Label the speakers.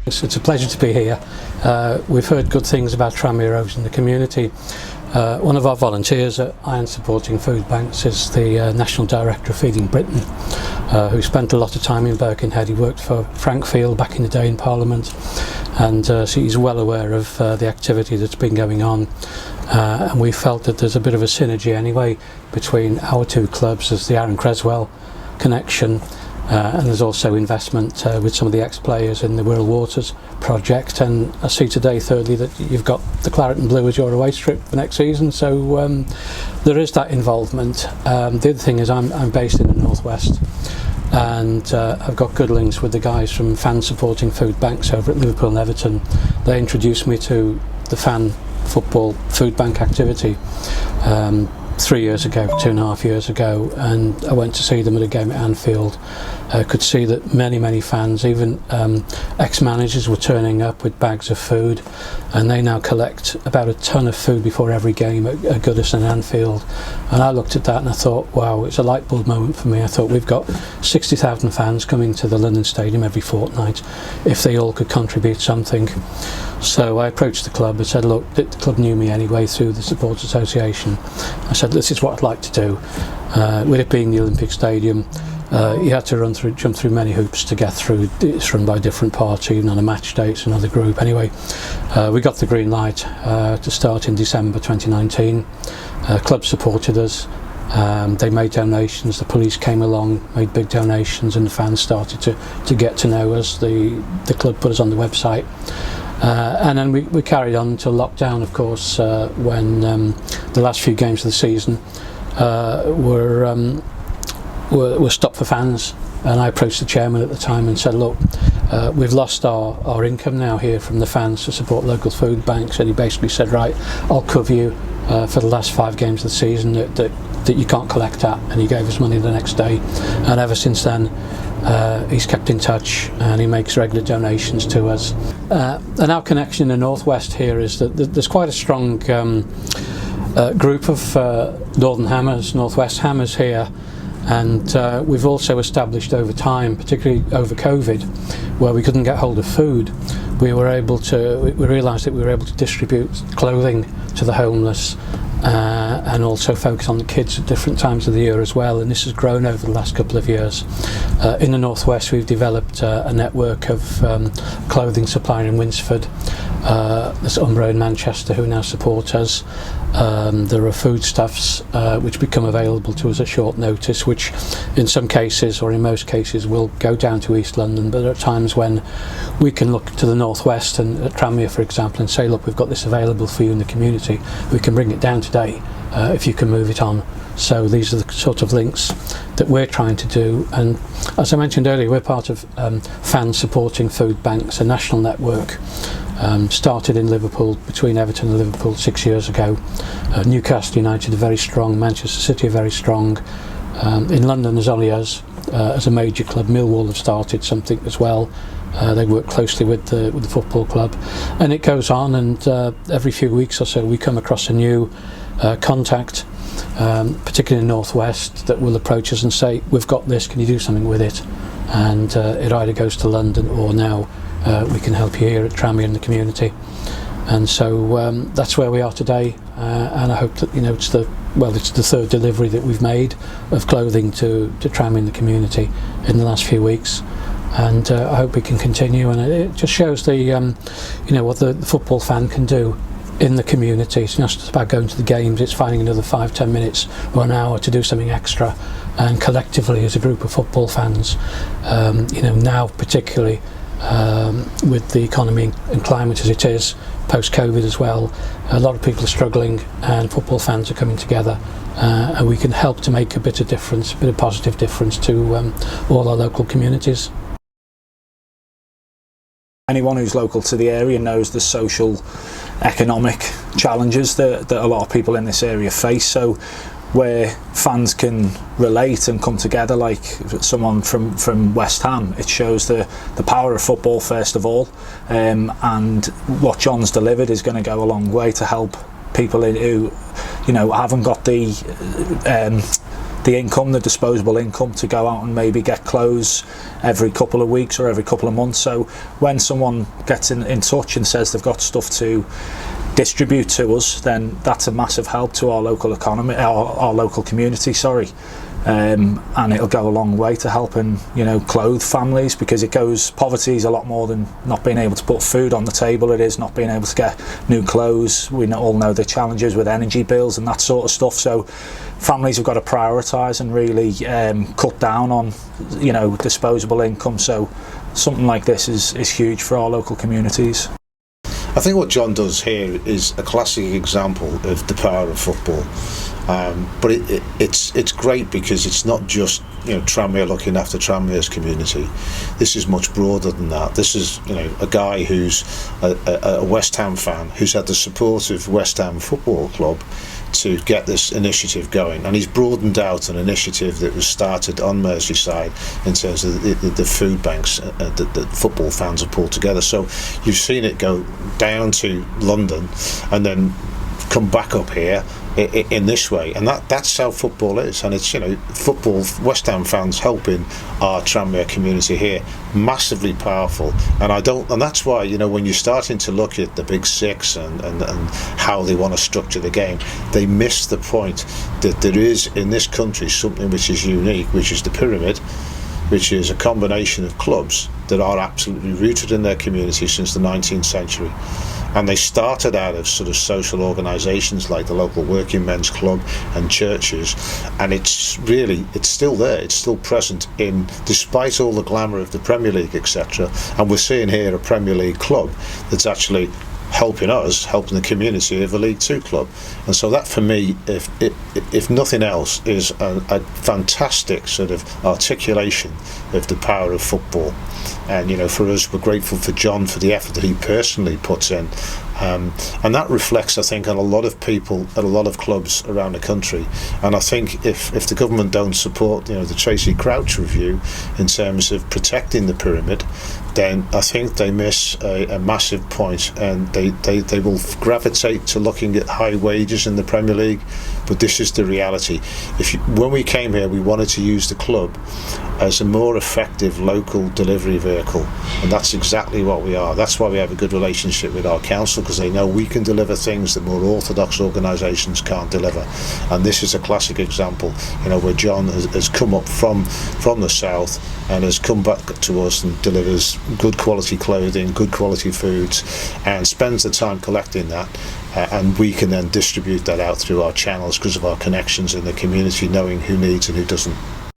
Speaker 1: It's a pleasure to be here. We've heard good things about Tranmere Rovers in the community. One of our volunteers at Iron Supporting Food Banks is the National Director of Feeding Britain, who spent a lot of time in Birkenhead. He worked for Frank Field back in the day in Parliament, and so he's well aware of the activity that's been going on. And we felt that there's a bit of a synergy anyway between our two clubs. There's the Aaron Creswell connection, and there's also investment with some of the ex-players in the Wirral Waters project. And I see today, thirdly, that you've got the Claret and Blue as your away strip for next season, so there is that involvement. The other thing is I'm based in the northwest, and I've got good links with the guys from Fan Supporting Food Banks over at Liverpool and Everton. They introduced me to the fan football food bank activity 3 years ago, 2.5 years ago, and I went to see them at a game at Anfield. I could see that many fans, even ex-managers, were turning up with bags of food, and they now collect about a ton of food before every game at Goodison and Anfield. And I looked at that and I thought, wow, it's a light bulb moment for me. I thought, we've got 60,000 fans coming to the London Stadium every fortnight. If they all could contribute something. So I approached the club and said, look, the club knew me anyway through the Supporters Association. I said, this is what I'd like to do. With it being the Olympic Stadium, you had to jump through many hoops to get through. It's run by different parts, even on a match day, it's another group. Anyway, we got the green light to start in December 2019. Club supported us. They made donations, the police came along, made big donations, and the fans started to get to know us. The club put us on the website. And then we carried on until lockdown, of course, when the last few games of the season were stopped for fans. And I approached the chairman at the time and said, look, we've lost our income now here from the fans to support local food banks. And he basically said, right, I'll cover you for the last 5 games of the season that you can't collect at. And he gave us money the next day. And ever since then, he's kept in touch and he makes regular donations to us. And our connection in the northwest here is that there's quite a strong group of northern hammers, northwest hammers here, and we've also established over time, particularly over COVID, where we couldn't get hold of food, we realised that we were able to distribute clothing to the homeless, and also focus on the kids at different times of the year as well, and this has grown over the last couple of years. In the northwest we've developed a network of clothing supplier in Winsford. There's Umbro in Manchester who now support us. There are foodstuffs which become available to us at short notice, which in some cases, or in most cases, will go down to East London, but there are times when we can look to the northwest and at Tranmere, for example, and say, look, we've got this available for you in the community, we can bring it down today if you can move it on. So these are the sort of links that we're trying to do, and as I mentioned earlier, we're part of Fan Supporting Food Banks, a national network. Started in Liverpool, between Everton and Liverpool 6 years ago. Newcastle United are very strong, Manchester City are very strong. In London there's only us as a major club. Millwall have started something as well. They work closely with the football club, and it goes on, and every few weeks or so we come across a new contact, particularly in the northwest, that will approach us and say, we've got this, can you do something with it? And it either goes to London, or now we can help you here at Tranmere in the community. And so that's where we are today, and I hope that it's the third delivery that we've made of clothing to Tranmere in the community in the last few weeks, and I hope we can continue. And it just shows what the football fan can do in the community. It's not just about going to the games, it's finding another 5-10 minutes or an hour to do something extra, and collectively as a group of football fans, now particularly with the economy and climate as it is, post-COVID as well, a lot of people are struggling, and football fans are coming together, and we can help to make a bit of positive difference to all our local communities.
Speaker 2: Anyone who's local to the area knows the social, economic challenges that a lot of people in this area face. So where fans can relate and come together, like someone from West Ham, it shows the power of football first of all, and what John's delivered is going to go a long way to help people who haven't got the the income, the disposable income, to go out and maybe get clothes every couple of weeks or every couple of months. So when someone gets in touch and says they've got stuff to distribute to us, then that's a massive help to our local economy, our local community, sorry. And it'll go a long way to helping, you know, clothe families, because poverty is a lot more than not being able to put food on the table. It is not being able to get new clothes. We all know the challenges with energy bills and that sort of stuff. So families have got to prioritise and really cut down on, you know, disposable income. So something like this is huge for our local communities.
Speaker 3: I think what John does here is a classic example of the power of football. But it's great because it's not just, you know, Tranmere looking after Tranmere's community. This is much broader than that. This is, you know, a guy who's a West Ham fan, who's had the support of West Ham Football Club to get this initiative going, and he's broadened out an initiative that was started on Merseyside in terms of the food banks that football fans have pulled together. So you've seen it go down to London and then come back up here in this way, and that's how football is. And it's, you know, football, West Ham fans helping our Tranmere community here, massively powerful. And that's why, you know, when you're starting to look at the big six and how they want to structure the game, they miss the point that there is in this country something which is unique, which is the pyramid, which is a combination of clubs that are absolutely rooted in their community since the 19th century. And they started out of sort of social organisations like the local working men's club and churches, and it's still there, it's still present despite all the glamour of the Premier League, etc. And we're seeing here a Premier League club that's actually helping the community of a League Two club. And so that, for me, if nothing else, is a fantastic sort of articulation of the power of football. And, you know, for us, we're grateful for John for the effort that he personally puts in. And that reflects, I think, on a lot of people at a lot of clubs around the country. And I think if the government don't support, you know, the Tracy Crouch review in terms of protecting the pyramid, then I think they miss a massive point, and they will gravitate to looking at high wages in the Premier League. But this is the reality. When we came here, we wanted to use the club as a more effective local delivery vehicle, and that's exactly what we are. That's why we have a good relationship with our council, because they know we can deliver things that more orthodox organisations can't deliver. And this is a classic example, you know, where John has come up from the south and has come back to us and delivers good quality clothing, good quality foods, and spends the time collecting that. And we can then distribute that out through our channels because of our connections in the community, knowing who needs and who doesn't.